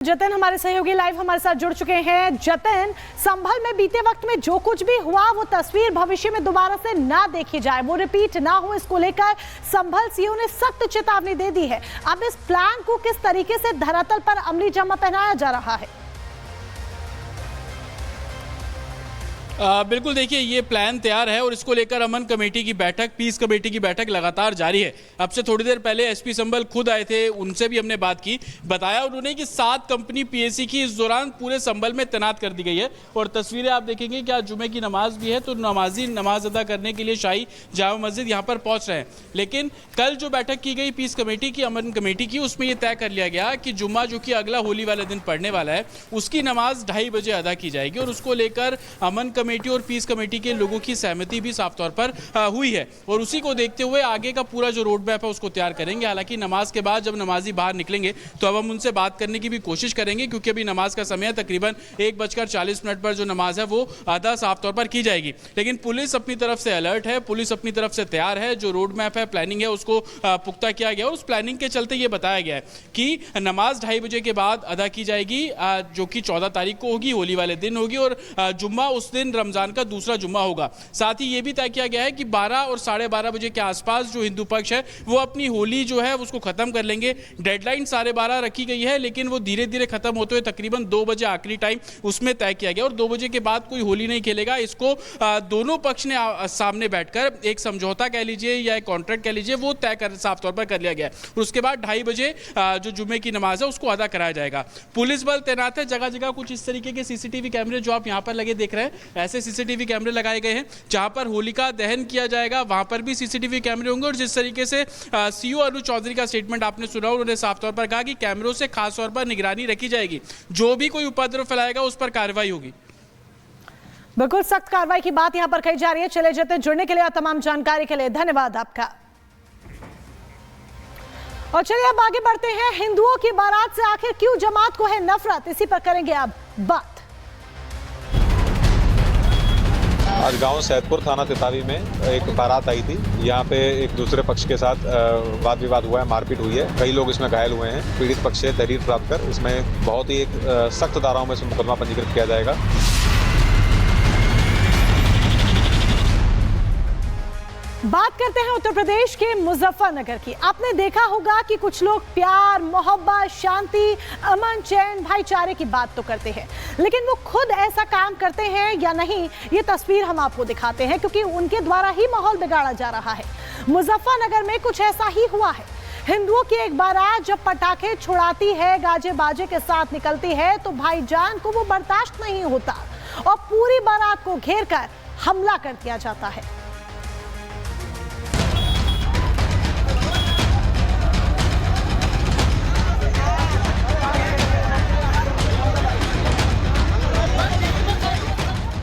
जतन हमारे सहयोगी लाइव हमारे साथ जुड़ चुके हैं। जतन, संभल में बीते वक्त में जो कुछ भी हुआ वो तस्वीर भविष्य में दोबारा से ना देखी जाए, वो रिपीट ना हो, इसको लेकर संभल सीओ ने सख्त चेतावनी दे दी है। अब इस प्लान को किस तरीके से धरातल पर अमली जामा पहनाया जा रहा है? बिल्कुल, देखिए ये प्लान तैयार है और इसको लेकर अमन कमेटी की बैठक, पीस कमेटी की बैठक लगातार जारी है। अब से थोड़ी देर पहले एसपी संभल खुद आए थे, उनसे भी हमने बात की। बताया उन्होंने कि 7 कंपनी पीएसी की इस दौरान पूरे संभल में तैनात कर दी गई है और तस्वीरें आप देखेंगे कि आज जुमे की नमाज भी है, तो नमाजी नमाज अदा करने के लिए शाही जामा मस्जिद यहाँ पर पहुँच रहे हैं। लेकिन कल जो बैठक की गई पीस कमेटी की, अमन कमेटी की, उसमें यह तय कर लिया गया कि जुम्मा जो कि अगला होली वाले दिन पढ़ने वाला है, उसकी नमाज 2:30 बजे अदा की जाएगी और उसको लेकर अमन कमेटी और पीस कमेटी के लोगों की सहमति भी साफ तौर पर हुई है और उसी को देखते हुए आगे का पूरा जो रोड मैप है उसको तैयार करेंगे। हालांकि नमाज के बाद जब नमाजी बाहर निकलेंगे तो अब हम उनसे बात करने की भी कोशिश करेंगे, क्योंकि अभी नमाज का समय तकरीबन 1:40 पर जो नमाज है वो अदा साफ तौर पर की जाएगी। लेकिन पुलिस अपनी तरफ से अलर्ट है, पुलिस अपनी तरफ से तैयार है। जो रोड मैप है, प्लानिंग है, उसको पुख्ता किया गया और उस प्लानिंग के चलते ये बताया गया है कि नमाज 2:30 बजे के बाद अदा की जाएगी, जो कि 14 तारीख को होगी, होली वाले दिन होगी और जुम्मा उस दिन रमजान का दूसरा जुम्मा होगा। साथ ही ये भी तय किया गया है कि 12 और 12:30 बजे के आसपास जो हिंदू पक्ष है वो अपनी होली जो है उसको खत्म कर लेंगे। डेडलाइन 12:30 रखी गई है, लेकिन वो धीरे धीरे खत्म होते हुए तकरीबन 2 बजे आखिरी टाइम उसमें तय किया गया और 2 बजे के बाद कोई होली नहीं खेलेगा। इसको दोनों पक्ष ने सामने बैठकर एक समझौता कह लीजिए या एक कॉन्ट्रैक्ट कह लीजिए, वो तय कर साफ तौर पर कर लिया गया है और उसके बाद 2:30 बजे जो जुम्मे की नमाज है उसको अदा कराया जाएगा। पुलिस बल तैनात है, जगह जगह कुछ इस तरीके के सीसीटीवी कैमरे जो आप यहाँ पर लगे देख रहे हैं, ऐसे सीसीटीवी कैमरे लगाए गए हैं। जहां पर होलिका दहन किया जाएगा वहां पर भी सीसीटीवी कैमरे होंगे और जिस तरीके से सीओ अनु चौधरी का स्टेटमेंट आपने सुना, उन्होंने साफ तौर पर कहा कि कैमरों से खास तौर पर निगरानी रखी जाएगी, जो भी कोई उपद्रव फैलाएगा उस पर कार्रवाई होगी। बिल्कुल सख्त कार्रवाई की बात यहां पर कही जा रही है। चले जाते हैं, जुड़ने के लिए और तमाम जानकारी के लिए धन्यवाद आपका। और चलिए अब आगे बढ़ते हैं। हिंदुओं की बारात से आखिर क्यों जमात को है नफरत, इसी पर करेंगे अब बात। आज गांव सैदपुर थाना तितावी में एक बारात आई थी। यहाँ पे एक दूसरे पक्ष के साथ वाद विवाद हुआ है, मारपीट हुई है, कई लोग इसमें घायल हुए हैं। पीड़ित पक्ष से तहरीर प्राप्त कर इसमें बहुत ही एक सख्त धाराओं में से मुकदमा पंजीकृत किया जाएगा। बात करते हैं उत्तर प्रदेश के मुजफ्फरनगर की। आपने देखा होगा कि कुछ लोग प्यार, मोहब्बत, शांति, अमन, चैन, भाईचारे की बात तो करते हैं, लेकिन वो खुद ऐसा काम करते हैं या नहीं, ये तस्वीर हम आपको दिखाते हैं, क्योंकि उनके द्वारा ही माहौल बिगाड़ा जा रहा है। मुजफ्फरनगर में कुछ ऐसा ही हुआ है। हिंदुओं की एक बारात जब पटाखे छुड़ाती है, गाजे बाजे के साथ निकलती है, तो भाईजान को वो बर्दाश्त नहीं होता और पूरी बारात को घेर कर हमला कर दिया जाता है।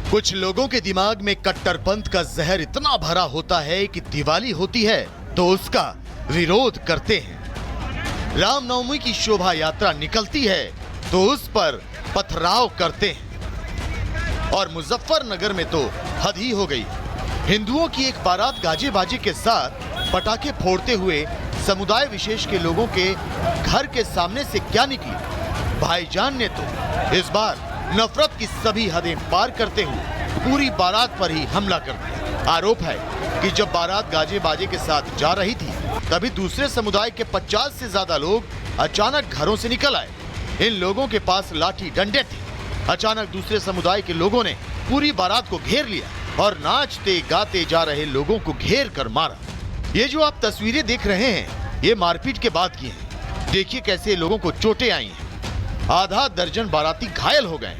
कुछ लोगों के दिमाग में कट्टरपंथ का जहर इतना भरा होता है कि दिवाली होती है तो उसका विरोध करते हैं। रामनवमी की शोभा यात्रा निकलती है तो उस पर पथराव करते हैं और मुजफ्फरनगर में तो हद ही हो गई। हिंदुओं की एक बारात गाजे बाजे के साथ पटाखे फोड़ते हुए समुदाय विशेष के लोगों के घर के सामने से क्या निकली। भाईजान ने तो इस बार नफरत की सभी हदें पार करते हुए पूरी बारात पर ही हमला कर दिया। आरोप है कि जब बारात गाजे बाजे के साथ जा रही थी तभी दूसरे समुदाय के 50 से ज्यादा लोग अचानक घरों से निकल आए। इन लोगों के पास लाठी डंडे थे। अचानक दूसरे समुदाय के लोगों ने पूरी बारात को घेर लिया और नाचते गाते जा रहे लोगों को घेर कर मारा। ये जो आप तस्वीरें देख रहे हैं ये मारपीट के बाद की हैं। देखिए कैसे लोगों को चोटें आई हैं। आधा दर्जन बाराती घायल हो गए,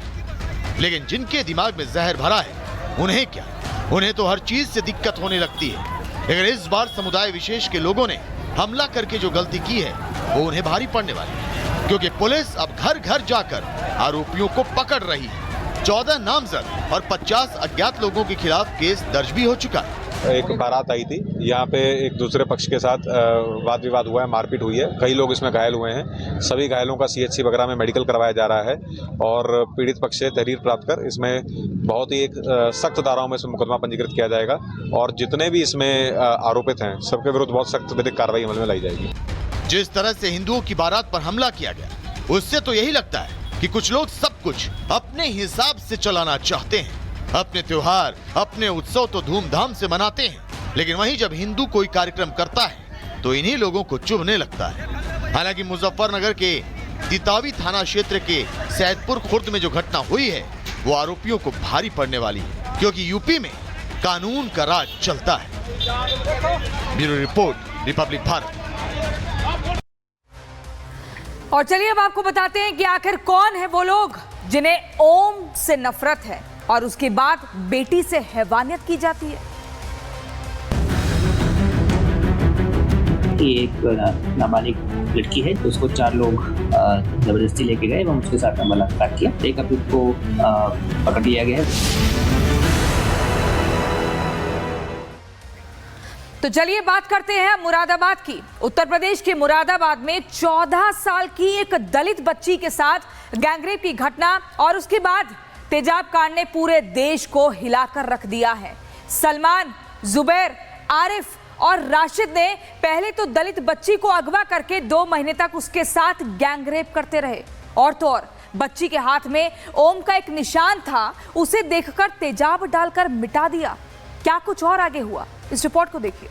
लेकिन जिनके दिमाग में जहर भरा है उन्हें क्या, उन्हें तो हर चीज से दिक्कत होने लगती है। लेकिन इस बार समुदाय विशेष के लोगों ने हमला करके जो गलती की है वो उन्हें भारी पड़ने वाली है, क्योंकि पुलिस अब घर घर जाकर आरोपियों को पकड़ रही है। 14 नामजद और 50 अज्ञात लोगों के खिलाफ केस दर्ज भी हो चुका है। एक बारात आई थी, यहाँ पे एक दूसरे पक्ष के साथ वाद विवाद हुआ है, मारपीट हुई है, कई लोग इसमें घायल हुए हैं। सभी घायलों का CHC वगैरह में मेडिकल करवाया जा रहा है और पीड़ित पक्ष से तहरीर प्राप्त कर इसमें बहुत ही एक सख्त धाराओं में से मुकदमा पंजीकृत किया जाएगा और जितने भी इसमें आरोपित हैं सबके विरुद्ध बहुत सख्त विधिक कार्रवाई अमल में लाई जाएगी। जिस तरह से हिंदुओं की बारात पर हमला किया गया उससे तो यही लगता है कि कुछ लोग सब कुछ अपने हिसाब से चलाना चाहते हैं। अपने त्योहार, अपने उत्सव तो धूमधाम से मनाते हैं, लेकिन वहीं जब हिंदू कोई कार्यक्रम करता है तो इन्हीं लोगों को चुभने लगता है। हालांकि मुजफ्फरनगर के तितावी थाना क्षेत्र के सैदपुर खुर्द में जो घटना हुई है वो आरोपियों को भारी पड़ने वाली है, क्योंकि यूपी में कानून का राज चलता है। Bureau report, Republic Bharat. और चलिए अब आपको बताते हैं कि आखिर कौन है वो लोग जिन्हें ओम से नफरत है और उसके बाद बेटी से हैवानियत की जाती है। ये एक नाबालिग लड़की है, तो उसको 4 लोग जबरदस्ती लेके गए एवं उसके साथ बलात्कार किया। एक अभी को पकड़ लिया गया है। तो चलिए बात करते हैं मुरादाबाद की। उत्तर प्रदेश के मुरादाबाद में 14 साल की एक दलित बच्ची के साथ गैंगरेप की घटना और उसके बाद तेजाब कांड ने पूरे देश को हिलाकर रख दिया है। सलमान, जुबैर, आरिफ और राशिद ने पहले तो दलित बच्ची को अगवा करके 2 महीने तक उसके साथ गैंगरेप करते रहे। और तो और बच्ची के हाथ में ओम का एक निशान था, उसे देखकर तेजाब डालकर मिटा दिया। क्या कुछ और आगे हुआ, इस रिपोर्ट को देखिए।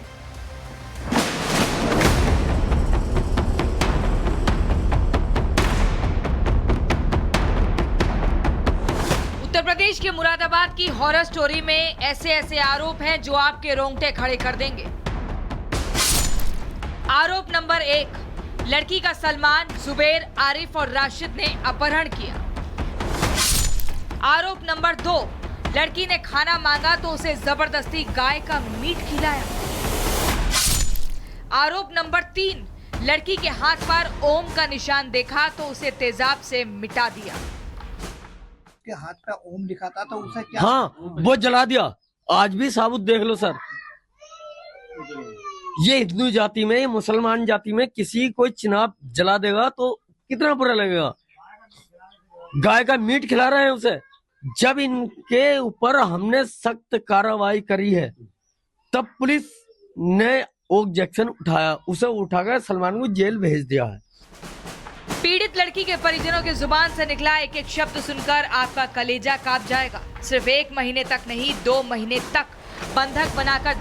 उत्तर प्रदेश के मुरादाबाद की हॉरर स्टोरी में ऐसे आरोप हैं जो आपके रोंगटे खड़े कर देंगे। आरोप नंबर 1, लड़की का सलमान, जुबैर, आरिफ और राशिद ने अपहरण किया। आरोप नंबर 2, लड़की ने खाना मांगा तो उसे जबरदस्ती गाय का मीट खिलाया। आरोप नंबर 3, लड़की के हाथ पर ओम का निशान देखा तो उसे तेजाब से मिटा दिया। के हाथ पे ओम लिखा था तो उसे क्या? हाँ, वो जला दिया। आज भी साबुत देख लो सर। ये हिंदू जाति में, मुसलमान जाति में किसी कोई चिनाब जला देगा तो कितना बुरा लगेगा। गाय का मीट खिला रहे हैं उसे। जब इनके ऊपर हमने सख्त कार्रवाई करी है तब पुलिस ने ऑब्जेक्शन उठाया, उसे उठाकर सलमान को जेल भेज दिया है। पीड़ित लड़की के परिजनों की जुबान से निकला एक एक शब्द सुनकर आपका कलेजा कांप जाएगा। सिर्फ 1 महीने तक नहीं, 2 महीने तक बंधक बनाकर